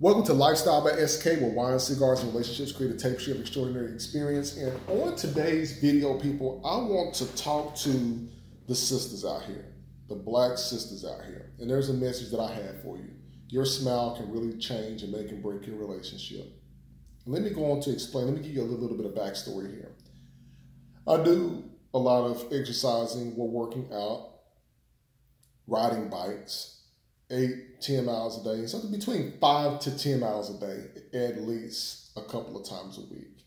Welcome to Lifestyle by SK, where wine, cigars, and relationships create a tapestry of extraordinary experience. And on today's video, people, I want to talk to the sisters out here, the black sisters out here. And there's a message that I have for you. Your smile can really change and make and break your relationship. Let me go on to explain. Let me give you a little bit of backstory here. I do a lot of exercising or working out, riding bikes, 8-10 miles a day, something between 5 to 10 miles a day, at least a couple of times a week.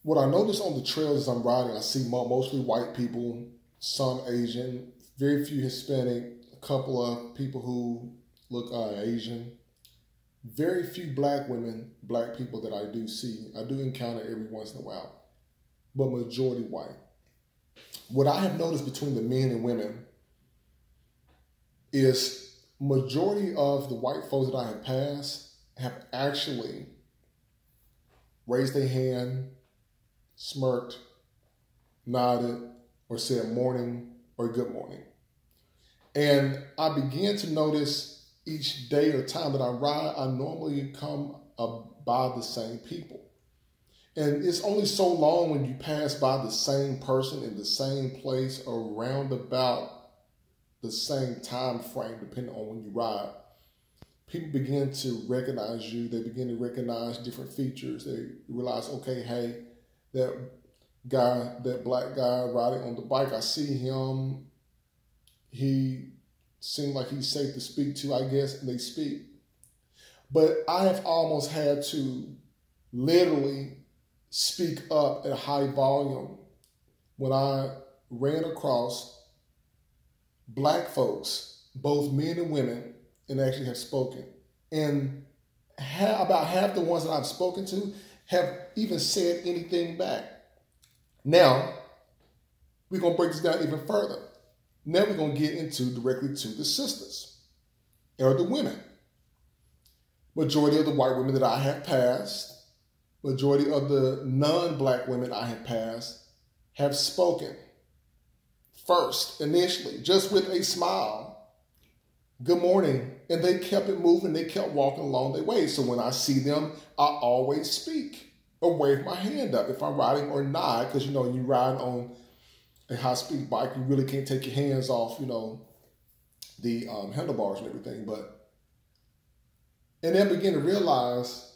What I notice on the trails as I'm riding, I see mostly white people, some Asian, very few Hispanic, a couple of people who look Asian, very few black women, black people that I do see. I do encounter every once in a while, but majority white. What I have noticed between the men and women is majority of the white folks that I have passed have actually raised their hand, smirked, nodded, or said morning or good morning. And I began to notice each day or time that I ride, I normally come by the same people. And it's only so long when you pass by the same person in the same place around about the same time frame, depending on when you ride, people begin to recognize you. They begin to recognize different features. They realize, okay, hey, that guy, that black guy riding on the bike, I see him. He seems like he's safe to speak to, I guess, and they speak. But I have almost had to literally speak up at a high volume when I ran across black folks, both men and women, and actually have spoken. And about half the ones that I've spoken to have even said anything back. Now, we're going to break this down even further. Now we're going to get into directly to the sisters, or the women. Majority of the white women that I have passed, majority of the non-black women I have passed have spoken. First, initially, just with a smile, good morning, and they kept it moving. They kept walking along their way. So when I see them, I always speak or wave my hand up if I'm riding or nod, because, you ride on a high-speed bike, you really can't take your hands off, the handlebars and everything. And then begin to realize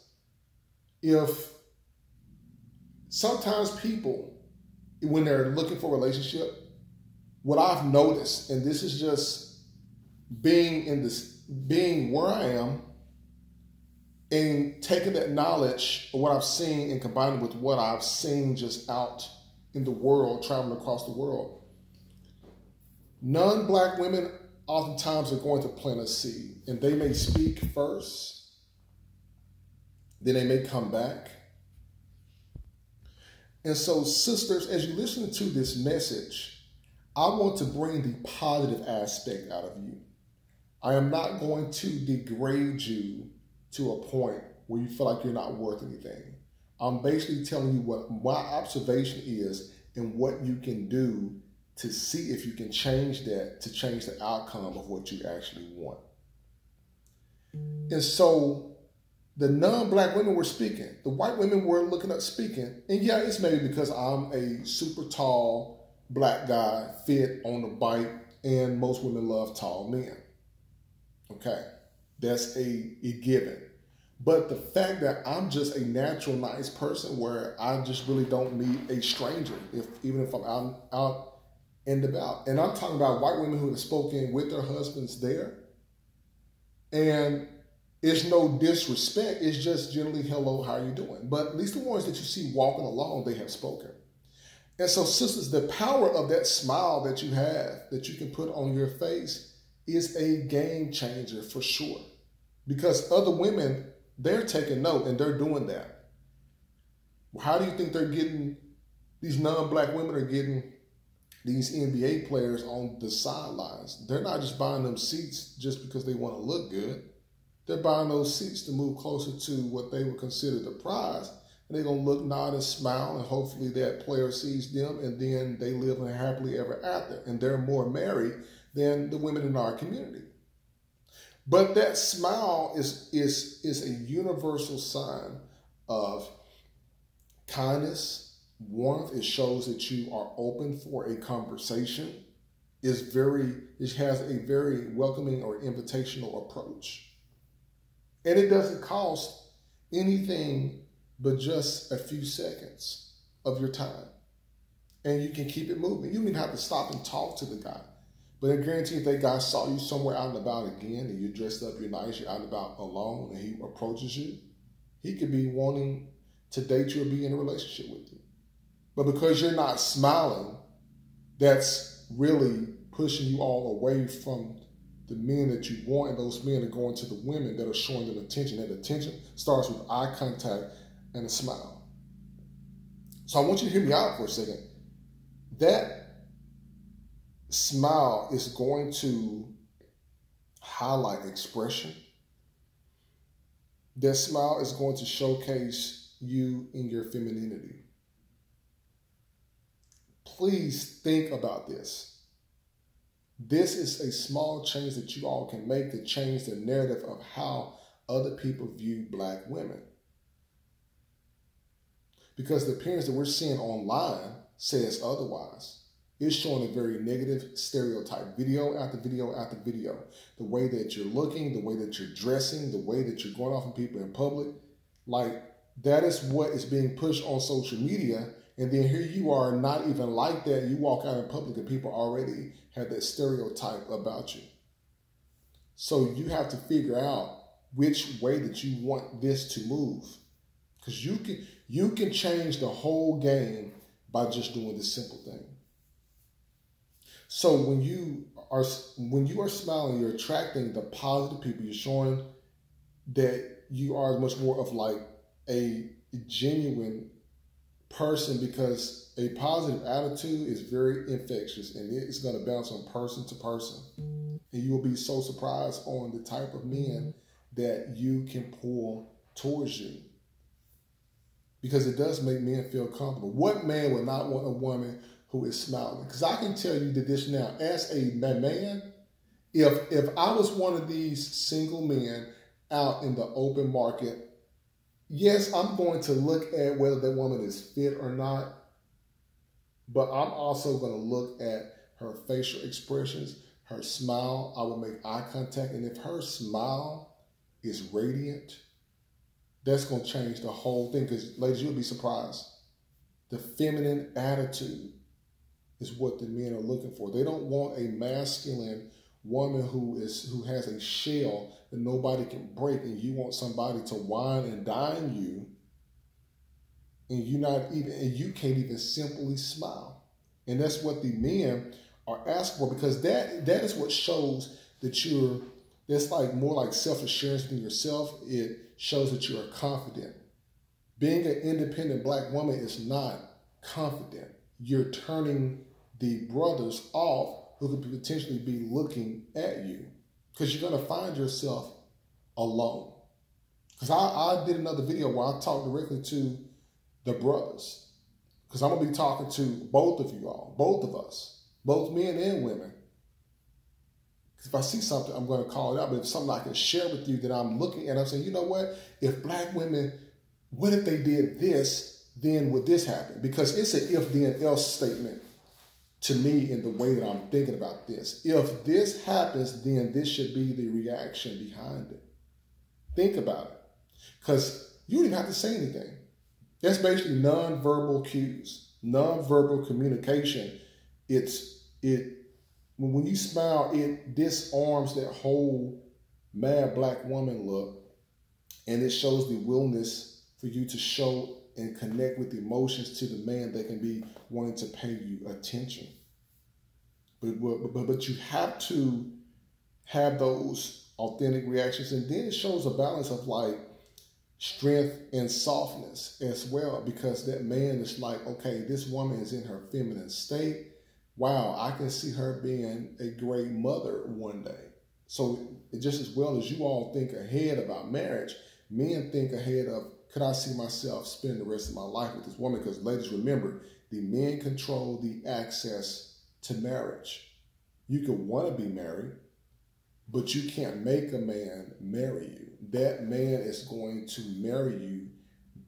if sometimes people, when they're looking for a relationship, what I've noticed, and this is just being where I am and taking that knowledge of what I've seen and combining with what I've seen just out in the world, traveling across the world. Non-black women oftentimes are going to plant a seed, and they may speak first, then they may come back. And so, sisters, as you listen to this message, I want to bring the positive aspect out of you. I am not going to degrade you to a point where you feel like you're not worth anything. I'm basically telling you what my observation is and what you can do to see if you can change that, to change the outcome of what you actually want. And so the non-black women were speaking. The white women were looking up speaking. And yeah, it's maybe because I'm a super tall black guy, fit on a bike, and most women love tall men. Okay, that's a given. But the fact that I'm just a natural nice person where I just really don't meet a stranger, even if I'm out and about. And I'm talking about white women who have spoken with their husbands there. And it's no disrespect, it's just generally, hello, how are you doing? But at least the ones that you see walking along, they have spoken. And so, sisters, the power of that smile that you have, that you can put on your face, is a game changer for sure. Because other women, they're taking note and they're doing that. How do you think these non-black women are getting these NBA players on the sidelines? They're not just buying them seats just because they want to look good. They're buying those seats to move closer to what they would consider the prize. And they're going to look, nod, and smile, and hopefully that player sees them, and then they live happily ever after. And they're more married than the women in our community. But that smile is a universal sign of kindness, warmth. It shows that you are open for a conversation. It has a very welcoming or invitational approach. And it doesn't cost anything but just a few seconds of your time. And you can keep it moving. You don't even have to stop and talk to the guy. But I guarantee if that guy saw you somewhere out and about again, and you're dressed up, you're nice, you're out and about alone, and he approaches you, he could be wanting to date you or be in a relationship with you. But because you're not smiling, that's really pushing you all away from the men that you want, and those men are going to the women that are showing them attention. That attention starts with eye contact and a smile. So I want you to hear me out for a second. That smile is going to highlight expression. That smile is going to showcase you in your femininity. Please think about this. This is a small change that you all can make to change the narrative of how other people view Black women. Because the appearance that we're seeing online says otherwise. It's showing a very negative stereotype, video after video after video. The way that you're looking, the way that you're dressing, the way that you're going off on people in public. Like, that is what is being pushed on social media. And then here you are, not even like that. You walk out in public and people already have that stereotype about you. So you have to figure out which way that you want this to move. Because you can change the whole game by just doing this simple thing. So when you are smiling, you're attracting the positive people. You're showing that you are much more of like a genuine person, because a positive attitude is very infectious and it's going to bounce on person to person. And you will be so surprised on the type of men that you can pull towards you, because it does make men feel comfortable. What man would not want a woman who is smiling? Because I can tell you that this now, as a man, if I was one of these single men out in the open market, yes, I'm going to look at whether that woman is fit or not, but I'm also going to look at her facial expressions, her smile. I will make eye contact, and if her smile is radiant, that's going to change the whole thing. Because, ladies, you'll be surprised. The feminine attitude is what the men are looking for. They don't want a masculine woman who has a shell that nobody can break, and you want somebody to wine and dine you, and you can't even simply smile. And that's what the men are asking for, because that is what shows that that's like more like self-assurance within yourself. It shows that you are confident. Being an independent Black woman is not confident. You're turning the brothers off who could potentially be looking at you, because you're going to find yourself alone. Because I did another video where I talked directly to the brothers, because I'm going to be talking to both of you all, both of us, both men and women. Because if I see something, I'm going to call it out. But if it's something I can share with you that I'm looking at, I'm saying, you know what? If Black women, what if they did this, then would this happen? Because it's an if, then, else statement to me in the way that I'm thinking about this. If this happens, then this should be the reaction behind it. Think about it. Because you don't even have to say anything. That's basically nonverbal cues, nonverbal communication. When you smile, it disarms that whole mad Black woman look, and it shows the willingness for you to show and connect with emotions to the man that can be wanting to pay you attention. But you have to have those authentic reactions, and then it shows a balance of like strength and softness as well, because that man is like, okay, this woman is in her feminine state. Wow, I can see her being a great mother one day. So just as well as you all think ahead about marriage, men think ahead of, could I see myself spending the rest of my life with this woman? Because ladies, remember, the men control the access to marriage. You could want to be married, but you can't make a man marry you. That man is going to marry you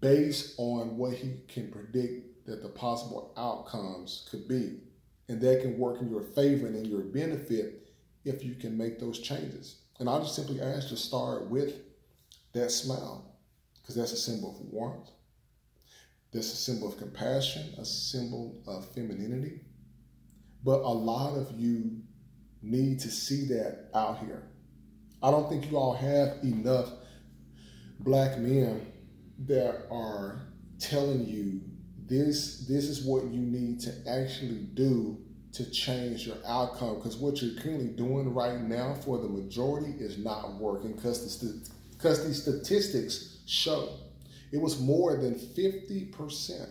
based on what he can predict that the possible outcomes could be. And that can work in your favor and in your benefit if you can make those changes. And I'll just simply ask you to start with that smile, because that's a symbol of warmth. That's a symbol of compassion, a symbol of femininity. But a lot of you need to see that out here. I don't think you all have enough black men that are telling you this is what you need to actually do to change your outcome, because what you're currently doing right now for the majority is not working, because the statistics show it was more than 50%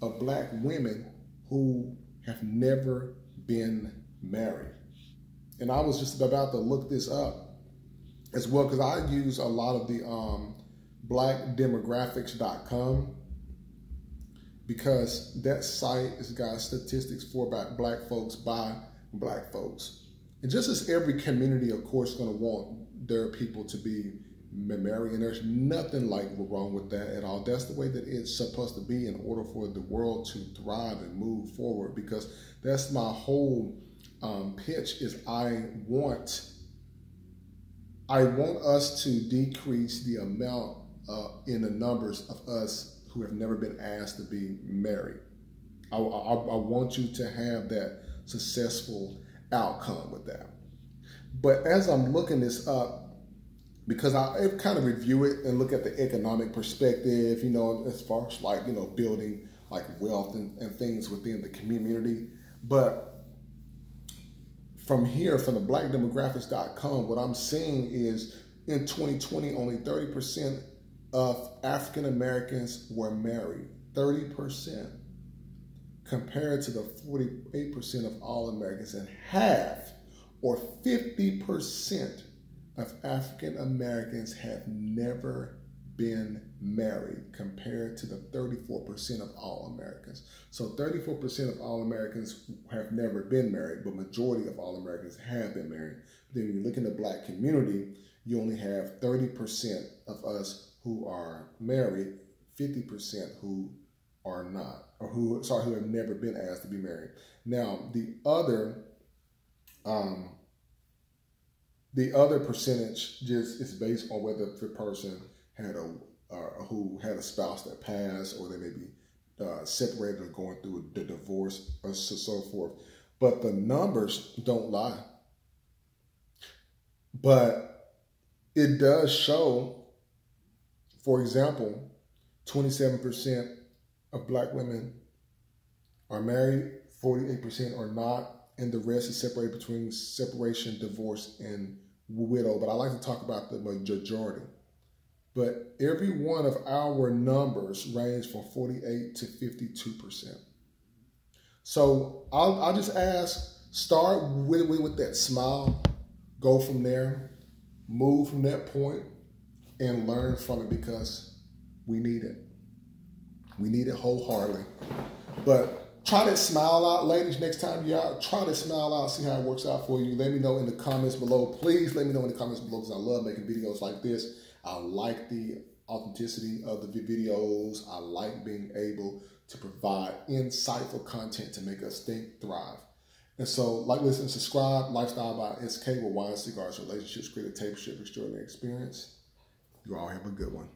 of black women who have never been married. And I was just about to look this up as well, because I use a lot of the blackdemographics.com, because that site has got statistics for black folks by black folks. And just as every community, of course, is going to want their people to be married, and there's nothing like wrong with that at all. That's the way that it's supposed to be in order for the world to thrive and move forward, because that's my whole pitch is I want us to decrease the amount in the numbers of us who have never been asked to be married. I want you to have that successful outcome with that. But as I'm looking this up, because I kind of review it and look at the economic perspective, you know, as far as like, you know, building like wealth and things within the community. But from here, from the blackdemographics.com, what I'm seeing is in 2020, only 30% of African Americans were married. 30%, compared to the 48% of all Americans, and half, or 50%, of African Americans have never been married, compared to the 34% of all Americans. So 34% of all Americans have never been married, but majority of all Americans have been married. But then when you look in the black community, you only have 30% of us who are married, 50% who are not, or who have never been asked to be married. Now, the other percentage just is based on whether the person had who had a spouse that passed, or they may be separated or going through the divorce, or so forth. But the numbers don't lie. But it does show, for example, 27% of black women are married, 48% are not, and the rest is separated between separation, divorce, and widow. But I like to talk about the majority. But every one of our numbers range from 48 to 52%. So I'll just ask, start with that smile, go from there, move from that point, and learn from it, because we need it. We need it wholeheartedly. But try that smile out, ladies. Next time you're out, try to smile out, see how it works out for you. Let me know in the comments below. Please let me know in the comments below, because I love making videos like this. I like the authenticity of the videos. I like being able to provide insightful content to make us think, thrive. And so, like, listen, subscribe. Lifestyle by SK, with wine, cigars, relationships, creative table ship, extraordinary experience. You all have a good one.